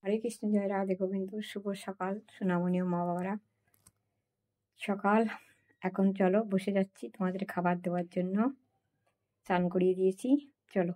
হরে কৃষ্ণ, জয় রাধে গোবিন্দ। শুভ সকাল সোনামণি ও মা বাবারা। সকাল এখন চলো বসে যাচ্ছি তোমাদের খাবার দেওয়ার জন্য। স্নান করিয়ে দিয়েছি, চলো।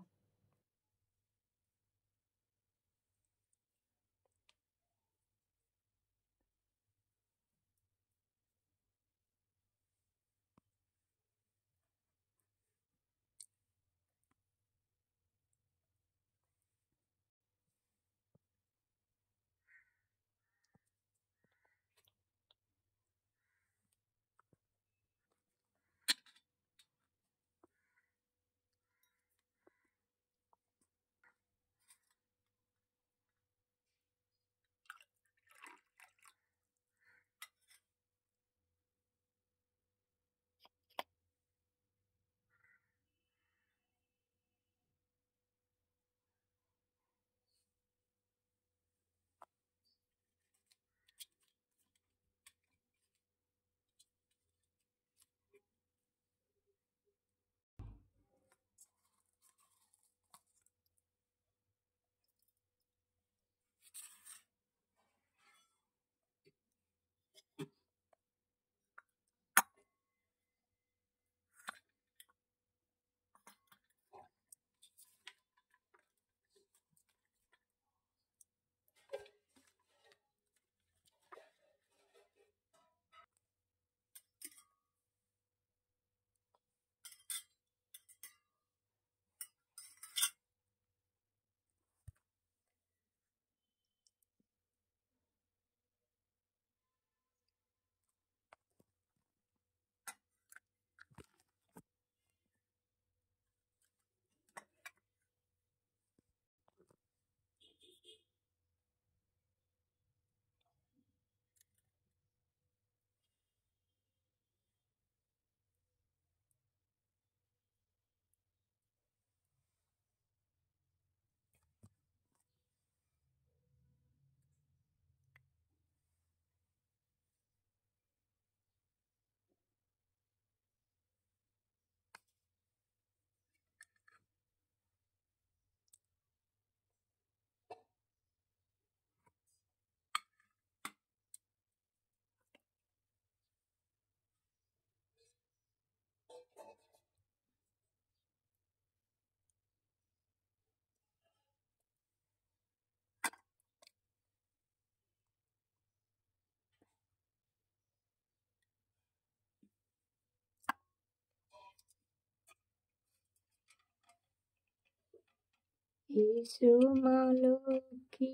এসো মা লক্ষ্মী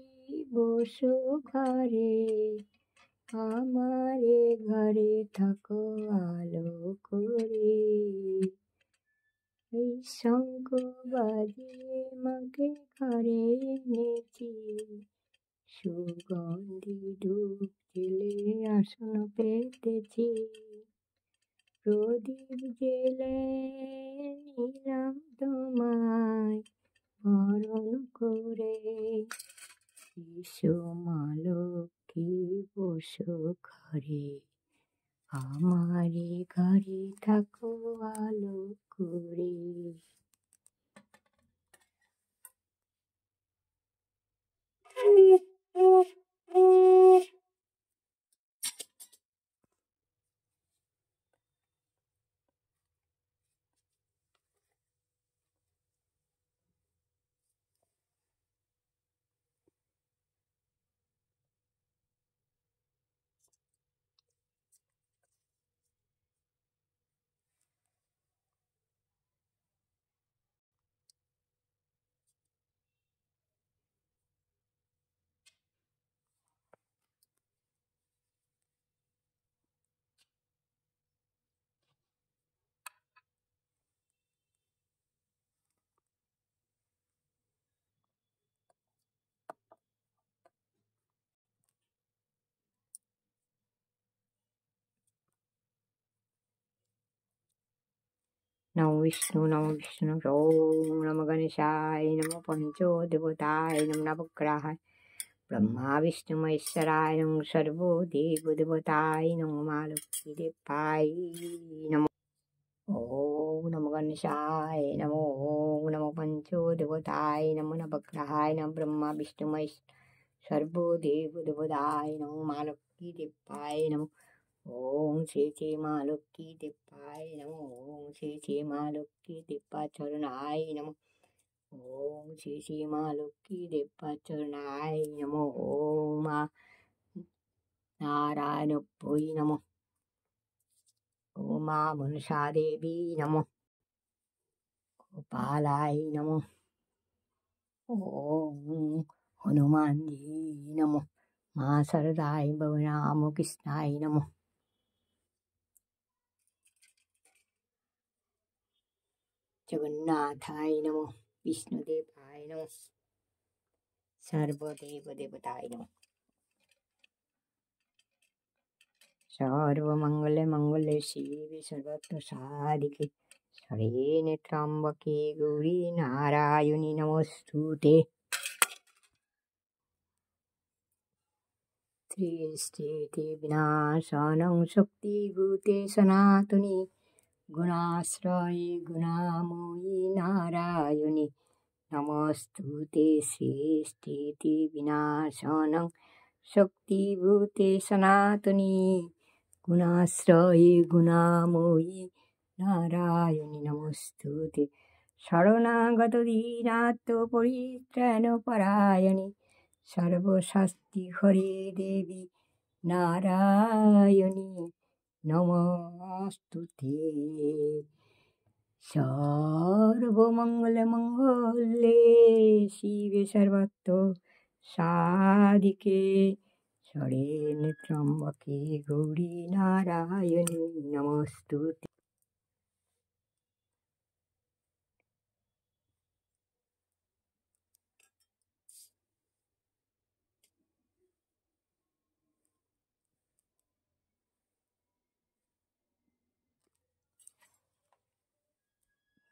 বসো ঘরে, আমারে ঘরে থাকো আলো করে। এই শঙ্খ বাজিয়ে মাকে ঘরে এনেছি, সুগন্ধি ধূপ জেলে আসন পেতেছি। প্রদীপ জেলে নিলাম তোমায় বরণ করে। এসো মা লক্ষ্মী বসো ঘরে, আমারে ঘরে থাকো আলো করে। নমো বিষ্ণু নমো বিষ্ণু, ওম নমো গণেশায় নমো পঞ্চো দেবতায় নমো নবগ্রহায় ব্রহ্মা বিষ্ণু মহেশ্বরায় নমো সর্বো দেব দেবতায় নমো মা লক্ষ্মী দেবায় নমো। ওম নমো গণেশায় নমো, ওম নমো পঞ্চো দেবতায় নমো নবগ্রহায় নমো ব্রহ্মা বিষ্ণু মহেশ্বর सर्वदेवदेवताय नमो माँ लक्ष्मी देवाय नमो ओम श्री श्री माँ लक्ष्मी देवाय नमो ओम श्री श्री माँ लक्ष्मी देवा चरणाय नमो ओम श्री श्री माँ लक्ष्मी देवा चरणाय नमो ओम नारायण भोई नमो ओम माँ मनसा देवी नमो गोपालाय नमो ओम हनुमान जी नमो माँ सरदाय भवनाम कृष्णाय नमो जगन्नाथाय नमो विष्णुदेवाय नमो सर्वदेव देवताय नमो सर्वमंगल मंगले शिवे सर्वत्र साधिके शरण्ये त्र्यंबके गौरी नारायणि नमोस्तुते त्रिस्थिति विनाशानं शक्तिभूते सनातनी गुणाश्रये गुणामयी नारायणि नमोस्तुते सृष्टिति विनाशानं शक्तिभूते सनातनी गुणाश्रये गुणामयी नारायणि नमोस्तुते शरणागत दीनार्थ परित्राणपरायणे सर्वशास्ति हरे देवी नारायणी नमोस्तुते सर्वमंगलमंगले शिवे सर्वत्र साधिके शरण्ये त्र्यंबके गौरी नारायणी नमोस्तुते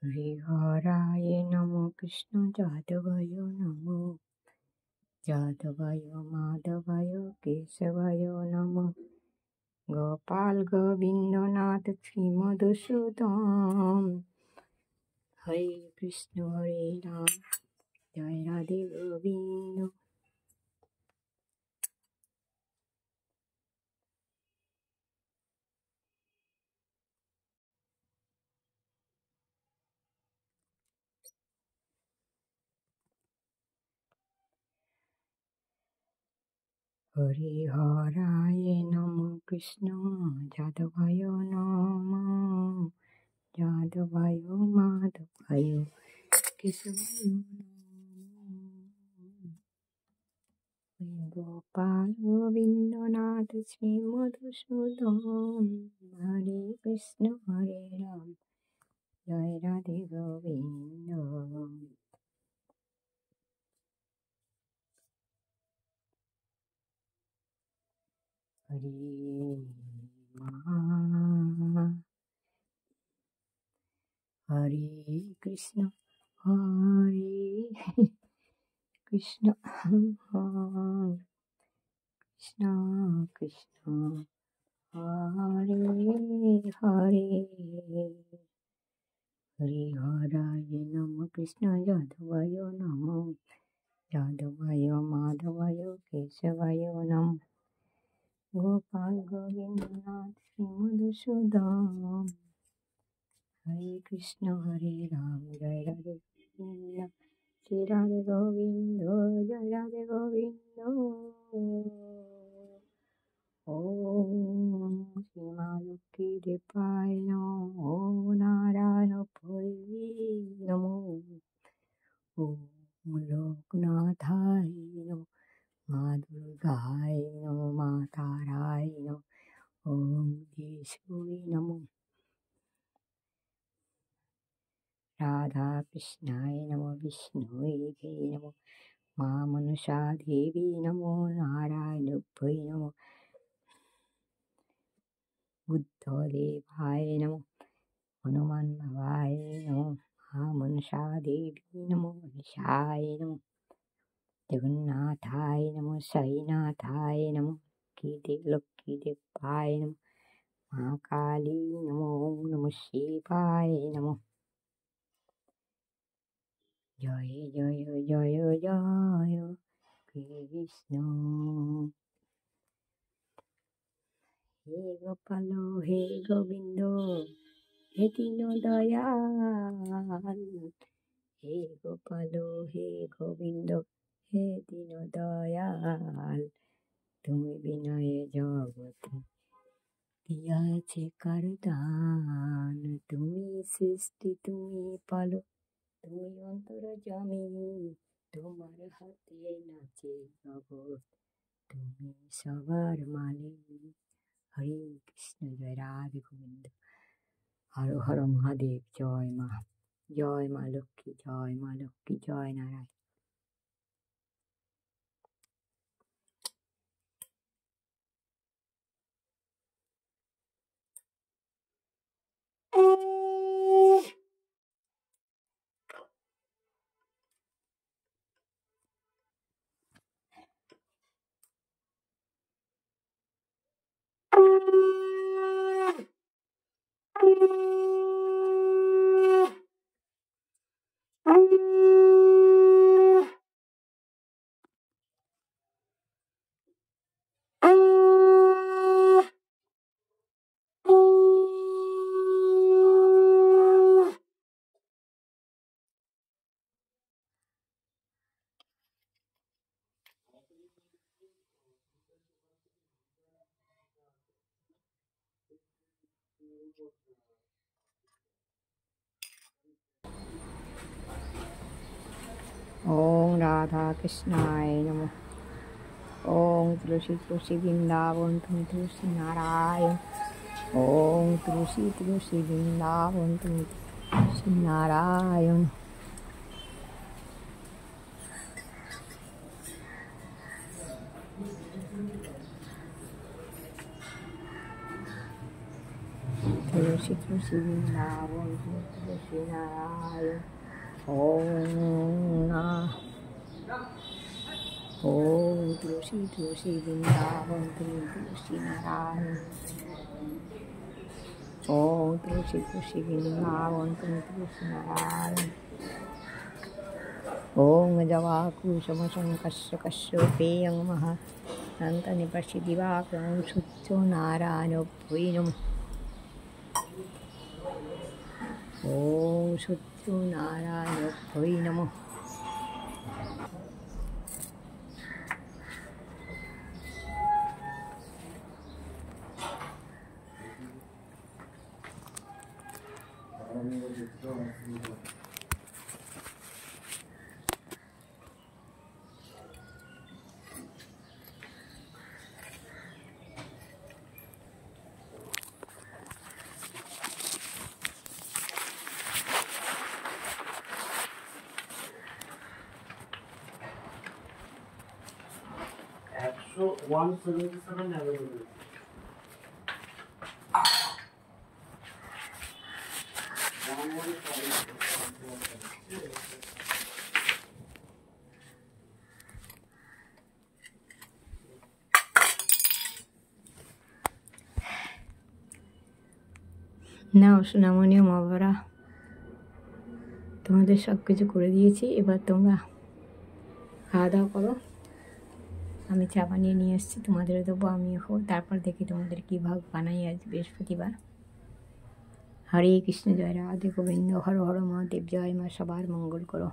हरिहराय नमो कृष्ण जादवाय नमो जादवाय माधवाय केशवाय नमो गोपाल गोविंदनाथ श्री मधुसूदन हरे कृष्ण हरे राम जय राधे गोविंद हरिहराय नमो कृष्ण जादवाय नमो जादवाय माधवाय केशवाय नमो गोपाल गोविंदनाथ श्री मधुसूदन हरे कृष्ण हरे राम जय राधे गोविंद हरे महा हरे कृष्ण हरे कृष्ण कृष्ण कृष्ण हरे हरे हरिहराय नमः कृष्ण जादवाय नमो जादवाय माधवाय केशवाय नमः गोपाल गोविंदनाथ श्री मधुसूदन हरे कृष्ण हरे राम जय राधे गोविंद श्री राधे गोविंद जय राधे गोविंद ओम श्री मालकी देवाय नमो ओम नारायण भैरवी नमो ओम लोकनाथाय नमो माँ दुर्गाय नमो माँ ताराय नमो ओम केशवे नमो राधा कृष्णाय नमो विष्णुवे नमो माँ मनसा देवी नमो नारायण भै नमो बुद्धदेवाय नमो हनुमान भवाय नमो माँ मनसा देवी नमो निशाय नमो जगन्नाथाय नमो साईनाथाय नमो लक्ष्मी देवाय नमो माँ काली नमो ओम नमः शिवाय नमो जय जय जय जय কৃষ্ণ। হে গোপাল হে গোবিন্দ হে দীন দয়াল, হে গোপাল হে গোবিন্দ হে দীন দয়াল, তুমি বিনয়ে জগতে দিয়াছে কার দান, তুমি সৃষ্টি তুমি পালো তুমি অন্তর্যামী, তোমার হাতে নাচে জগৎ তুমি সবার মালিক। হরে কৃষ্ণ, জয় রাধে গোবিন্দ। হর হর মহাদেব, জয় মা, জয় মা লক্ষ্মী, জয় মা লক্ষ্মী, জয় নারায়ণ। ওম রাধা কৃষ্ণায় নমঃ। ওম তুলসী তুলসী বৃন্দাবন তুমি তুলসী নারায়ণ। ওম তুলসী তুলসী বৃন্দাবন তুমি তুলসী নারায়ণ। তুলসী তুলসী বৃন্দাবন তুমি তুলসী নারায়ণ। ওম তুলসী তুলসী বৃন্দাবন তুমি তুলসী নারায়ণ। ওম তুলসী তুলসী বৃন্দাবন তুমি তুলসী নারায়ণ। ওম জবাকুসুমসংকস্য কশ্যপেয়ং মহান্তনিপশ্যি দিবাকরং সূর্য নারায়ণভ্যৈ নমঃ। ওম সূর্য নারায়ণভ্যৈ নমঃ। So 177 available. নাও সোনামণি মা বাবারা, তোমাদের সব কিছু করে দিয়েছি, এবার তোমরা খাওয়া দাওয়া করো। আমি চা বানিয়ে নিয়ে এসেছি, তোমাদেরও দেবো, আমিও খাবো, তারপর দেখি তোমাদের কী ভাগ বানাই আজ বৃহস্পতিবার। হরে কৃষ্ণ, জয় রাধে গোবিন্দ, হর হর মহাদেব, জয় মা, সবার মঙ্গল করো।